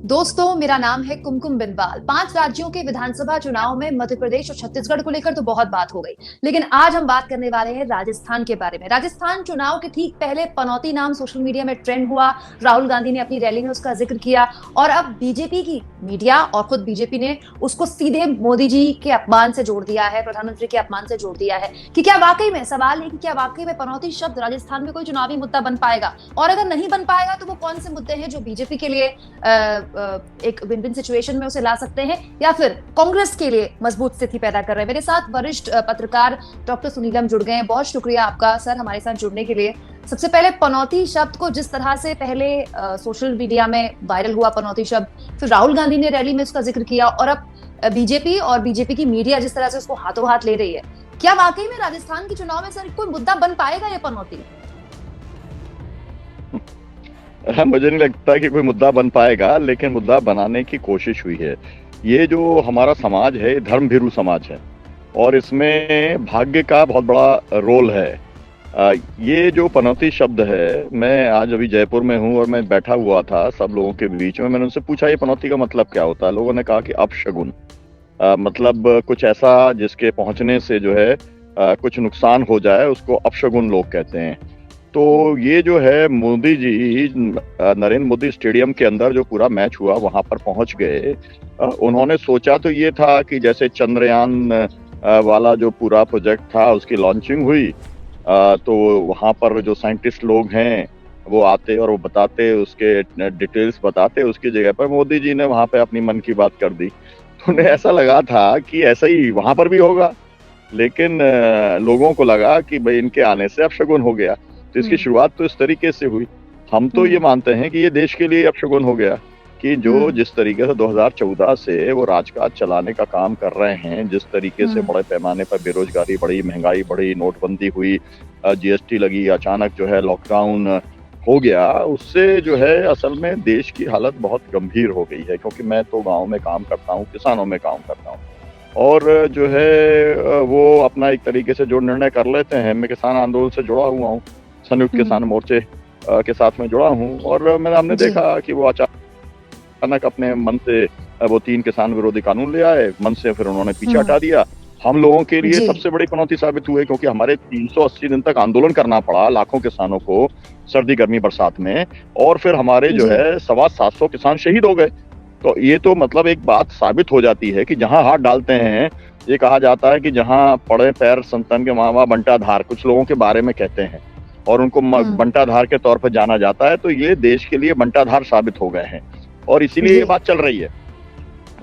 दोस्तों, मेरा नाम है कुमकुम बिनवाल। 5 राज्यों के विधानसभा चुनाव में मध्य प्रदेश और छत्तीसगढ़ को लेकर तो बहुत बात हो गई, लेकिन आज हम बात करने वाले हैं राजस्थान के बारे में। राजस्थान चुनाव के ठीक पहले पनौती नाम सोशल मीडिया में ट्रेंड हुआ। राहुल गांधी ने अपनी रैली में उसका जिक्र किया और अब बीजेपी की मीडिया और खुद बीजेपी ने उसको सीधे मोदी जी के अपमान से जोड़ दिया है, प्रधानमंत्री के अपमान से जोड़ दिया है। कि क्या वाकई में, सवाल है कि क्या वाकई में पनौती शब्द राजस्थान में कोई चुनावी मुद्दा बन पाएगा, और अगर नहीं बन पाएगा तो वो कौन से मुद्दे हैं जो बीजेपी के लिए एक विन विन सिचुएशन में उसे ला सकते हैं, या फिर कांग्रेस के लिए मजबूत स्थिति पैदा कर रहे हैं। मेरे साथ वरिष्ठ पत्रकार डॉक्टर सुनीलम जुड़ गए हैं। बहुत शुक्रिया आपका सर हमारे साथ जुड़ने के लिए। सबसे पहले, पनौती शब्द को जिस तरह से पहले सोशल मीडिया में वायरल हुआ पनौती शब्द, फिर राहुल गांधी ने रैली में उसका जिक्र किया, और अब बीजेपी और बीजेपी की मीडिया जिस तरह से उसको हाथों हाथ ले रही है, क्या वाकई में राजस्थान के चुनाव में सर कोई मुद्दा बन पाएगा ये पनौती? मुझे नहीं लगता कि कोई मुद्दा बन पाएगा, लेकिन मुद्दा बनाने की कोशिश हुई है। ये जो हमारा समाज है, धर्म भीरू समाज है और इसमें भाग्य का बहुत बड़ा रोल है। ये जो पनौती शब्द है, मैं आज अभी जयपुर में हूँ और मैं बैठा हुआ था सब लोगों के बीच में। मैंने उनसे पूछा ये पनौती का मतलब क्या होता है। लोगों ने कहा कि अपशगुन, मतलब कुछ ऐसा जिसके पहुंचने से जो है कुछ नुकसान हो जाए, उसको अपशगुन लोग कहते हैं। तो ये जो है, मोदी जी नरेंद्र मोदी स्टेडियम के अंदर जो पूरा मैच हुआ वहां पर पहुंच गए। उन्होंने सोचा तो ये था कि जैसे चंद्रयान वाला जो पूरा प्रोजेक्ट था उसकी लॉन्चिंग हुई, तो वहां पर जो साइंटिस्ट लोग हैं वो आते और वो बताते, उसके डिटेल्स बताते। उसकी जगह पर मोदी जी ने वहां पे अपनी मन की बात कर दी। तो उन्हें ऐसा लगा था कि ऐसा ही वहां पर भी होगा, लेकिन लोगों को लगा कि भाई इनके आने से अपशगुन हो गया। तो इसकी शुरुआत तो इस तरीके से हुई। हम तो ये मानते हैं कि ये देश के लिए अपशगुन हो गया कि जो जिस तरीके से 2014 से वो राजकाज चलाने का काम कर रहे हैं, जिस तरीके से बड़े पैमाने पर बेरोजगारी बढ़ी, महंगाई बढ़ी, नोटबंदी हुई, जीएसटी लगी, अचानक जो है लॉकडाउन हो गया, उससे जो है असल में देश की हालत बहुत गंभीर हो गई है। क्योंकि मैं तो गाँव में काम करता हूँ, किसानों में काम करता हूँ, और जो है वो अपना एक तरीके से जो निर्णय कर लेते हैं। मैं किसान आंदोलन से जुड़ा हुआ हूँ, संयुक्त किसान मोर्चे के साथ में जुड़ा हूँ, और हमने देखा कि वो अचानक अपने मन से वो 3 किसान विरोधी कानून ले आए, मन से फिर उन्होंने पीछे हटा दिया। हम लोगों के लिए सबसे बड़ी चुनौती साबित हुए, क्योंकि हमारे 380 दिन तक आंदोलन करना पड़ा लाखों किसानों को, सर्दी गर्मी बरसात में, और फिर हमारे जो है 750 किसान शहीद हो गए। तो ये तो मतलब एक बात साबित हो जाती है कि जहां हाथ डालते हैं, ये कहा जाता है कि जहां पड़े पैर संतन के वहां बंटा धार, कुछ लोगों के बारे में कहते हैं, और उनको बंटाधार के तौर पर जाना जाता है। तो ये देश के लिए बंटाधार साबित हो गए हैं, और इसीलिए ये बात चल रही है,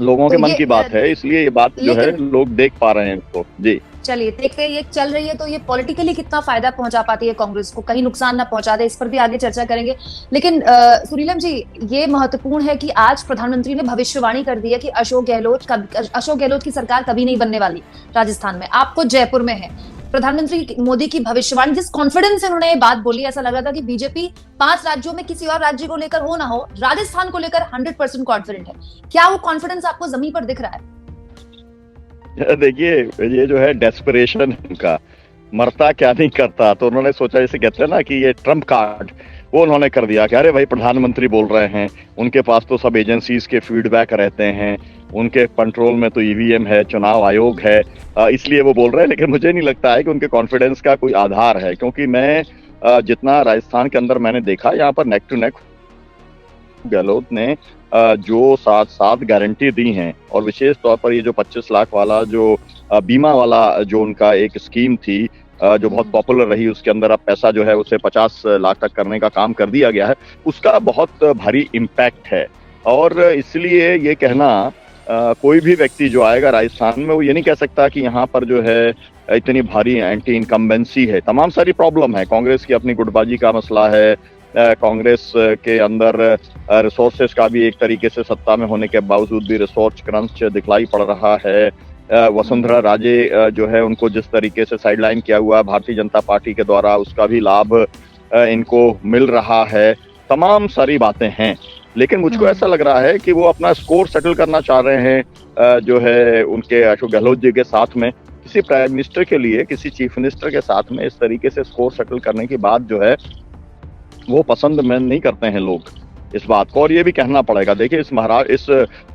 लोगों के मन की बात है, इसलिए ये बात जो है लोग देख पा रहे हैं इसको। जी चलिए देखते हैं, ये चल रही है तो ये पॉलिटिकली कितना फायदा पहुंचा पाती है कांग्रेस को, कहीं नुकसान ना पहुंचा दे, इस पर भी आगे चर्चा करेंगे। लेकिन सुनीलम जी, ये महत्वपूर्ण है कि आज प्रधानमंत्री ने भविष्यवाणी कर दी है कि अशोक गहलोत की सरकार कभी नहीं बनने वाली राजस्थान में। आपको जयपुर में है, प्रधानमंत्री मोदी की भविष्यवाणी, जिस कॉन्फिडेंस से उन्होंने ये बात बोली, ऐसा लग रहा था कि बीजेपी 5 राज्यों में किसी और राज्य को लेकर हो ना हो, राजस्थान को लेकर 100% कॉन्फिडेंट है। क्या वो कॉन्फिडेंस आपको जमीन पर दिख रहा है? देखिए, ये जो है डेस्परेशन का, मरता क्या नहीं करता। तो उन्होंने सोचा, जैसे कहते हैं ना कि ये ट्रम्प कार्ड, वो उन्होंने कर दिया कि अरे भाई प्रधानमंत्री बोल रहे हैं, उनके पास तो सब एजेंसीज के फीडबैक रहते हैं, उनके कंट्रोल में तो ईवीएम है, चुनाव आयोग है, इसलिए वो बोल रहे हैं। लेकिन मुझे नहीं लगता है कि उनके कॉन्फिडेंस का कोई आधार है, क्योंकि मैं जितना राजस्थान के अंदर मैंने देखा, यहाँ पर नेक टू नेक गहलोत ने जो 7 गारंटी दी हैं, और विशेष तौर पर ये जो 25 लाख वाला जो बीमा वाला जो उनका एक स्कीम थी, जो बहुत पॉपुलर रही, उसके अंदर अब पैसा जो है उसे 50 लाख तक करने का काम कर दिया गया है, उसका बहुत भारी इम्पैक्ट है। और इसलिए ये कहना, कोई भी व्यक्ति जो आएगा राजस्थान में, वो ये नहीं कह सकता कि यहाँ पर जो है इतनी भारी एंटी इनकम्बेंसी है। तमाम सारी प्रॉब्लम है, कांग्रेस की अपनी गुटबाजी का मसला है, कांग्रेस के अंदर रिसोर्सेज का भी एक तरीके से सत्ता में होने के बावजूद भी रिसोर्स क्रंच दिखलाई पड़ रहा है। वसुंधरा राजे जो है, उनको जिस तरीके से साइडलाइन किया हुआ है भारतीय जनता पार्टी के द्वारा, उसका भी लाभ इनको मिल रहा है। तमाम सारी बातें हैं, लेकिन मुझको ऐसा लग रहा है कि वो अपना स्कोर सेटल करना चाह रहे हैं, जो है उनके अशोक गहलोत जी के साथ में। किसी प्राइम मिनिस्टर के लिए, किसी चीफ मिनिस्टर के साथ में इस तरीके से स्कोर सेटल करने की बात जो है वो पसंद में नहीं करते हैं लोग। इस बात को, और ये भी कहना पड़ेगा। देखिए इस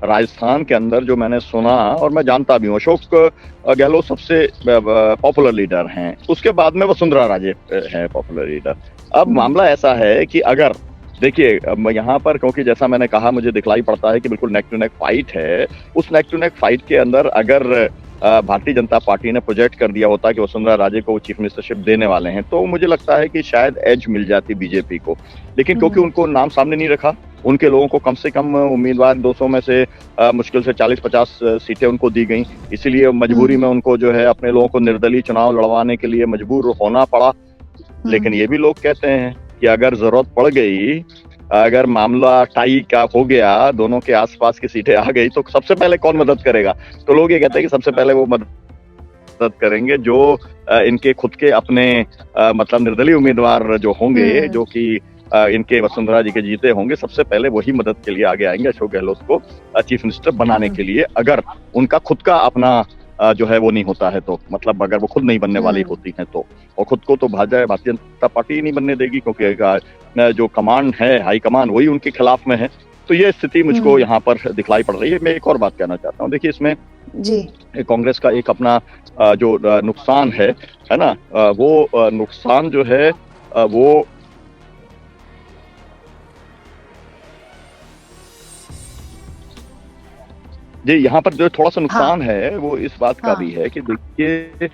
राजस्थान के अंदर जो मैंने सुना, और मैं जानता भी हूँ, अशोक गहलोत सबसे पॉपुलर लीडर हैं, उसके बाद में वसुंधरा राजे हैं पॉपुलर लीडर। अब मामला ऐसा है कि अगर देखिए यहाँ पर, क्योंकि जैसा मैंने कहा मुझे दिखलाई पड़ता है कि बिल्कुल नेक टू नेक फाइट है, उस नेक टू नेक फाइट के अंदर अगर भारतीय जनता पार्टी ने प्रोजेक्ट कर दिया होता कि वसुंधरा राजे को चीफ मिनिस्टरशिप देने वाले हैं, तो मुझे लगता है कि शायद एज मिल जाती बीजेपी को। लेकिन क्योंकि उनको नाम सामने नहीं रखा, उनके लोगों को कम से कम उम्मीदवार 200 में से मुश्किल से 40-50 सीटें उनको दी गई, इसीलिए मजबूरी में उनको जो है अपने लोगों को निर्दलीय चुनाव लड़वाने के लिए मजबूर होना पड़ा। लेकिन ये भी लोग कहते हैं कि अगर जरूरत पड़ गई, अगर मामला टाई का हो गया, दोनों के आसपास की सीटें आ गई, तो सबसे पहले कौन मदद करेगा? तो लोग ये कहते हैं कि सबसे पहले वो मदद करेंगे जो इनके खुद के अपने मतलब निर्दलीय उम्मीदवार जो होंगे, जो कि इनके वसुंधरा जी के जीते होंगे, सबसे पहले वही मदद के लिए आगे आएंगे अशोक गहलोत को चीफ मिनिस्टर बनाने के लिए, अगर उनका खुद का अपना जो है वो नहीं होता है तो, मतलब अगर वो खुद नहीं बनने वाली होती हैं तो। और खुद को तो भारतीय जनता पार्टी ही नहीं बनने देगी, क्योंकि जो कमांड है, हाई कमान, वही उनके खिलाफ में है। तो ये स्थिति मुझको यहाँ पर दिखलाई पड़ रही है। मैं एक और बात कहना चाहता हूँ, देखिए इसमें जी कांग्रेस का एक अपना जो नुकसान है ना, वो नुकसान जो है वो जी, यहाँ पर जो थोड़ा सा नुकसान है वो इस बात का भी है कि देखिए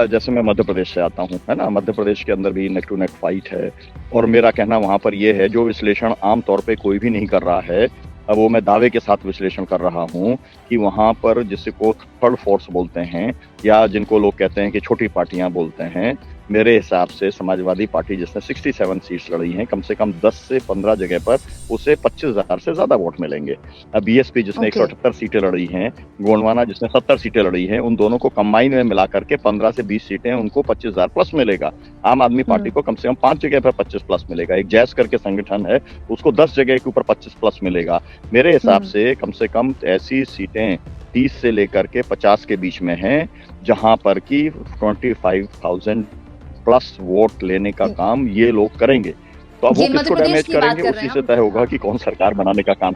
जैसे मैं मध्य प्रदेश से आता हूँ, है ना, मध्य प्रदेश के अंदर भी नेक टू नेक फाइट है, और मेरा कहना वहां पर ये है, जो विश्लेषण आमतौर पे कोई भी नहीं कर रहा है, वो मैं दावे के साथ विश्लेषण कर रहा हूँ कि वहां पर जिसको थर्ड फोर्स बोलते हैं, या जिनको लोग कहते हैं कि छोटी पार्टियां बोलते हैं, मेरे हिसाब से समाजवादी पार्टी जिसने 67 सीट्स लड़ी हैं, कम से कम 10 से 15 जगह पर उसे 25,000 से ज्यादा वोट मिलेंगे। बीएसपी जिसने 178 सीटें लड़ी हैं, गोंडवाना जिसने 70 सीटें लड़ी हैं, उन दोनों को कंबाइन में मिला करके 15 से 20 सीटें उनको 25,000 प्लस मिलेगा। आम आदमी पार्टी को कम से कम 5 जगह पर 25 प्लस मिलेगा। एक जैस करके संगठन है, उसको 10 जगह के ऊपर 25 प्लस मिलेगा। मेरे हिसाब से कम ऐसी सीटें 30 से लेकर के 50 के बीच में हैं, जहां पर की 25,000 प्लस वोट लेने का काम ये लोग करेंगे। तो अब वो किसको डैमेज करेंगे, उसी से तय होगा कि कौन सरकार बनाने का काम।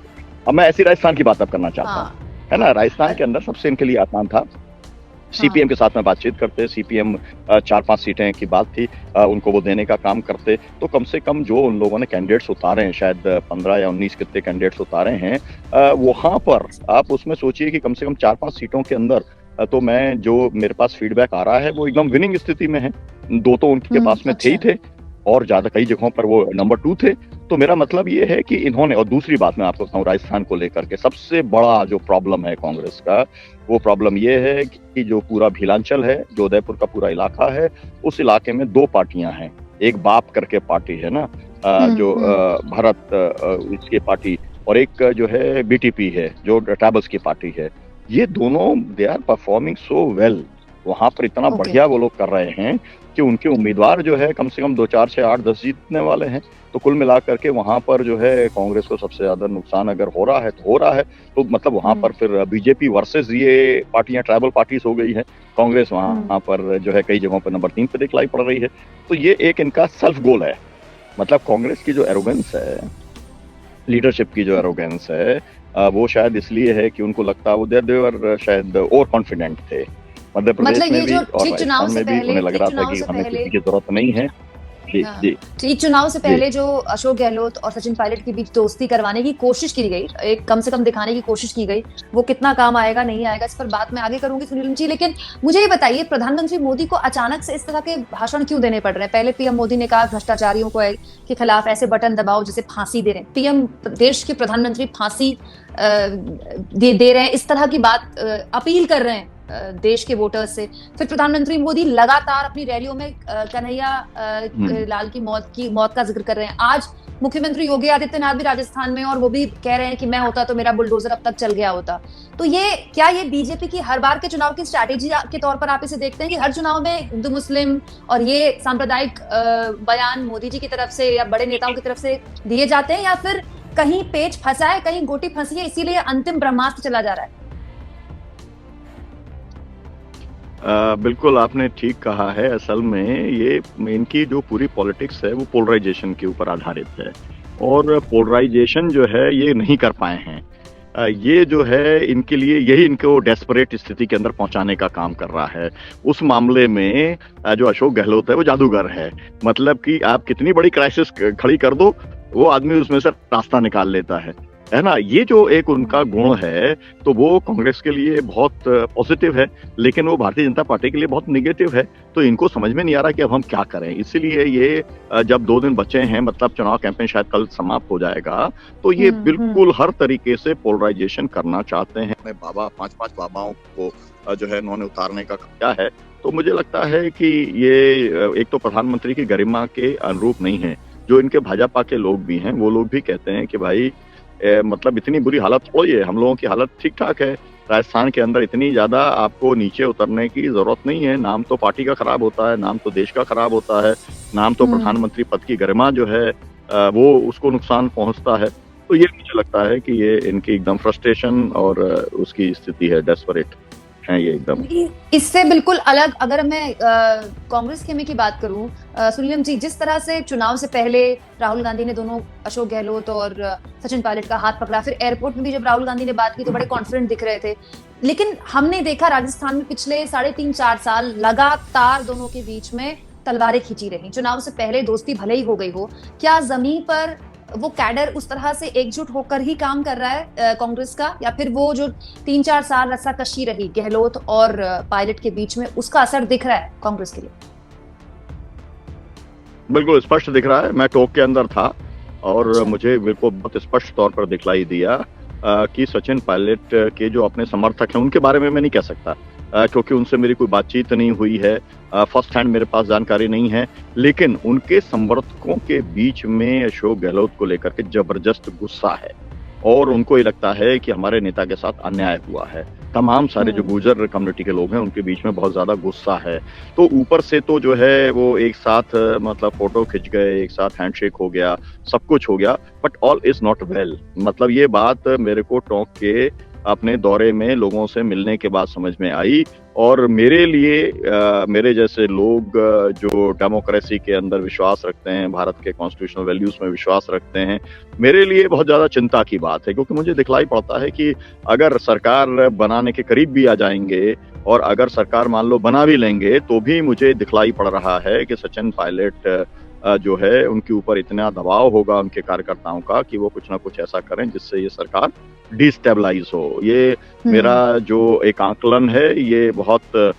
अब मैं ऐसी राजस्थान की बात अब करना चाहता हूँ, है ना। राजस्थान के अंदर सबसे इनके लिए आसान था, सीपीएम के साथ में बातचीत करते, सीपीएम 4-5 सीटें की बात थी, उनको वो देने का काम करते, तो कम से कम जो उन लोगों ने कैंडिडेट्स उतारे हैं, शायद 15 या 19 कितने कैंडिडेट्स उतारे हैं, वहां पर आप उसमें सोचिए कि कम से कम 4-5 सीटों के अंदर तो मैं, जो मेरे पास फीडबैक आ रहा है, वो एकदम विनिंग स्थिति में है। 2 तो उनके पास में थे ही थे, और ज्यादा कई जगहों पर वो नंबर 2 थे। तो मेरा मतलब ये है कि इन्होंने, और दूसरी बात मैं आपको बताऊं, राजस्थान को लेकर के सबसे बड़ा जो प्रॉब्लम है कांग्रेस का, वो प्रॉब्लम ये है कि जो पूरा भीलांचल है, जो उदयपुर का पूरा इलाका है, उस इलाके में 2 पार्टियां हैं। एक बाप करके पार्टी है ना, जो भारत इसकी पार्टी, और एक जो है बीटीपी है, जो ट्राइबल्स की पार्टी है। ये दोनों they are performing so well, वहां पर इतना बढ़िया वो लोग कर रहे हैं कि उनके उम्मीदवार जो है कम से कम 2, 4, 6, 8, 10 जीतने वाले हैं। तो कुल मिलाकर के वहां पर जो है कांग्रेस को सबसे ज्यादा नुकसान अगर हो रहा है तो हो रहा है, तो मतलब वहां पर फिर बीजेपी वर्सेस ये पार्टियां ट्राइबल पार्टीज हो गई है। कांग्रेस वहां पर जो है कई जगहों पर नंबर 3 पे दिखलाई पड़ रही है। तो ये एक इनका सेल्फ गोल है, मतलब कांग्रेस की जो एरोगेंस है, लीडरशिप की जो एरोगेंस है, वो शायद इसलिए है कि उनको लगता है वो देवर शायद ओवर कॉन्फिडेंट थे। मध्य प्रदेश में भी और राजस्थान में भी उन्हें लग रहा था कि हमें किसी की जरूरत नहीं है। जी, चुनाव से पहले जो अशोक गहलोत और सचिन पायलट के बीच दोस्ती करवाने की कोशिश की गई, एक कम से कम दिखाने की कोशिश की गई, वो कितना काम आएगा नहीं आएगा इस पर बात मैं आगे करूंगी सुनील जी। लेकिन मुझे ये बताइए, प्रधानमंत्री मोदी को अचानक से इस तरह के भाषण क्यों देने पड़ रहे हैं? पहले पीएम मोदी ने कहा भ्रष्टाचारियों के खिलाफ ऐसे बटन दबाओ जैसे फांसी दे रहे हैं, पीएम देश के प्रधानमंत्री फांसी दे रहे हैं, इस तरह की बात अपील कर रहे हैं देश के वोटर्स से। फिर प्रधानमंत्री मोदी लगातार अपनी रैलियों में कन्हैया लाल की मौत का जिक्र कर रहे हैं। आज मुख्यमंत्री योगी आदित्यनाथ भी राजस्थान में, और वो भी कह रहे हैं कि मैं होता तो मेरा बुलडोजर अब तक चल गया होता। तो ये बीजेपी की हर बार के चुनाव की स्ट्रैटेजी के तौर पर आप इसे देखते हैं कि हर चुनाव में हिंदू मुस्लिम और ये सांप्रदायिक बयान मोदी जी की तरफ से या बड़े नेताओं की तरफ से दिए जाते हैं, या फिर कहीं पेच फंसा है, कहीं गोटी फंसी है, इसीलिए अंतिम ब्रह्मास्त्र चला जा रहा है? बिल्कुल आपने ठीक कहा है। असल में ये इनकी जो पूरी पॉलिटिक्स है वो पोलराइजेशन के ऊपर आधारित है। और पोलराइजेशन जो है ये नहीं कर पाए हैं। ये जो है इनके लिए यही इनको डेस्परेट स्थिति के अंदर पहुंचाने का काम कर रहा है। उस मामले में जो अशोक गहलोत है वो जादूगर है। मतलब कि आप कितनी बड़ी क्राइसिस खड़ी कर दो, वो आदमी उसमें से रास्ता निकाल लेता है ना। ये जो एक उनका गुण है तो वो कांग्रेस के लिए बहुत पॉजिटिव है, लेकिन वो भारतीय जनता पार्टी के लिए बहुत निगेटिव है। तो इनको समझ में नहीं आ रहा कि अब हम क्या करें। इसीलिए ये जब 2 दिन बचे हैं, मतलब चुनाव कैंपेन शायद कल समाप्त हो जाएगा, तो ये बिल्कुल हर तरीके से पोलराइजेशन करना चाहते हैं। अपने बाबा 5-5 बाबाओं को जो है उन्होंने उतारने का किया है। तो मुझे लगता है कि ये एक तो प्रधानमंत्री की गरिमा के अनुरूप नहीं है। जो इनके भाजपा के लोग भी हैं वो लोग भी कहते हैं कि भाई मतलब इतनी बुरी हालत थोड़ी है, हम लोगों की हालत ठीक ठाक है। राजस्थान के अंदर इतनी ज्यादा आपको नीचे उतरने की जरूरत नहीं है। नाम तो पार्टी का खराब होता है, नाम तो देश का खराब होता है, नाम तो प्रधानमंत्री पद की गरिमा जो है वो उसको नुकसान पहुंचता है। तो ये मुझे लगता है कि ये इनकी एकदम फ्रस्ट्रेशन और उसकी स्थिति है, डेस्परेट है ये एकदम। इससे बिल्कुल अलग अगर मैं कांग्रेस खेमे की बात करूं, सुनीलम जी, जिस तरह से चुनाव से पहले राहुल गांधी ने दोनों अशोक गहलोत और सचिन पायलट का हाथ पकड़ा, फिर एयरपोर्ट में भी जब राहुल गांधी ने बात की तो बड़े कॉन्फिडेंट दिख रहे थे, लेकिन हमने देखा राजस्थान में पिछले 3.5-4 साल लगातार दोनों के बीच में तलवारें खींची रही। चुनाव से पहले दोस्ती भले ही हो गई हो, क्या जमीन पर वो कैडर उस तरह से एकजुट होकर ही काम कर रहा है कांग्रेस का, या फिर वो जो 3-4 साल रस्साकशी रही गहलोत और पायलट के बीच में, उसका असर दिख रहा है कांग्रेस के लिए? बिल्कुल स्पष्ट दिख रहा है। मैं टोक के अंदर था और मुझे बिल्कुल बहुत स्पष्ट तौर पर दिखलाई दिया कि सचिन पायलट के जो अपने समर्थक हैं उनके बारे में मैं नहीं कह सकता, क्योंकि उनसे मेरी कोई बातचीत नहीं हुई है, फर्स्ट हैंड मेरे पास जानकारी नहीं है। लेकिन उनके समर्थकों के बीच में अशोक गहलोत को लेकर के जबरदस्त गुस्सा है और उनको ये लगता है कि हमारे नेता के साथ अन्याय हुआ है। तमाम सारे जो गुर्जर कम्युनिटी के लोग हैं उनके बीच में बहुत ज्यादा गुस्सा है। तो ऊपर से तो जो है वो एक साथ मतलब फोटो खिंच गए, एक साथ हैंडशेक हो गया, सब कुछ हो गया, but all is not well. मतलब ये बात मेरे को टोंक के अपने दौरे में लोगों से मिलने के बाद समझ में आई। और मेरे लिए मेरे जैसे लोग जो डेमोक्रेसी के अंदर विश्वास रखते हैं, भारत के कॉन्स्टिट्यूशनल वैल्यूज में विश्वास रखते हैं, मेरे लिए बहुत ज्यादा चिंता की बात है। क्योंकि मुझे दिखलाई पड़ता है कि अगर सरकार बनाने के करीब भी आ जाएंगे और अगर सरकार मान लो बना भी लेंगे, तो भी मुझे दिखलाई पड़ रहा है कि सचिन पायलट जो है उनके ऊपर इतना दबाव होगा उनके कार्यकर्ताओं का कि वो कुछ ना कुछ ऐसा करें जिससे ये सरकार डिस्टेबलाइज हो। ये मेरा जो एक आकलन है ये बहुत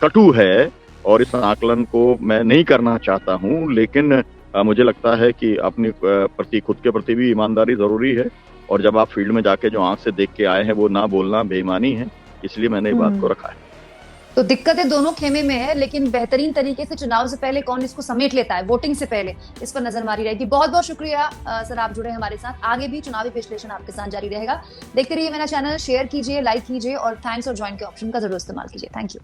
कटु है और इस आकलन को मैं नहीं करना चाहता हूं, लेकिन मुझे लगता है कि अपने प्रति, खुद के प्रति भी ईमानदारी जरूरी है। और जब आप फील्ड में जाके जो आंख से देख के आए हैं वो ना बोलना बेईमानी है, इसलिए मैंने ये बात को रखा है। तो दिक्कतें दोनों खेमे में है, लेकिन बेहतरीन तरीके से चुनाव से पहले कौन इसको समेट लेता है, वोटिंग से पहले, इस पर नजर मारी रहेगी। बहुत बहुत शुक्रिया सर, आप जुड़े हमारे साथ। आगे भी चुनावी विश्लेषण आपके साथ जारी रहेगा। देखते रहिए मेरा चैनल, शेयर कीजिए, लाइक कीजिए और थैंक्स और ज्वाइन के ऑप्शन का जरूर इस्तेमाल कीजिए। Thank you.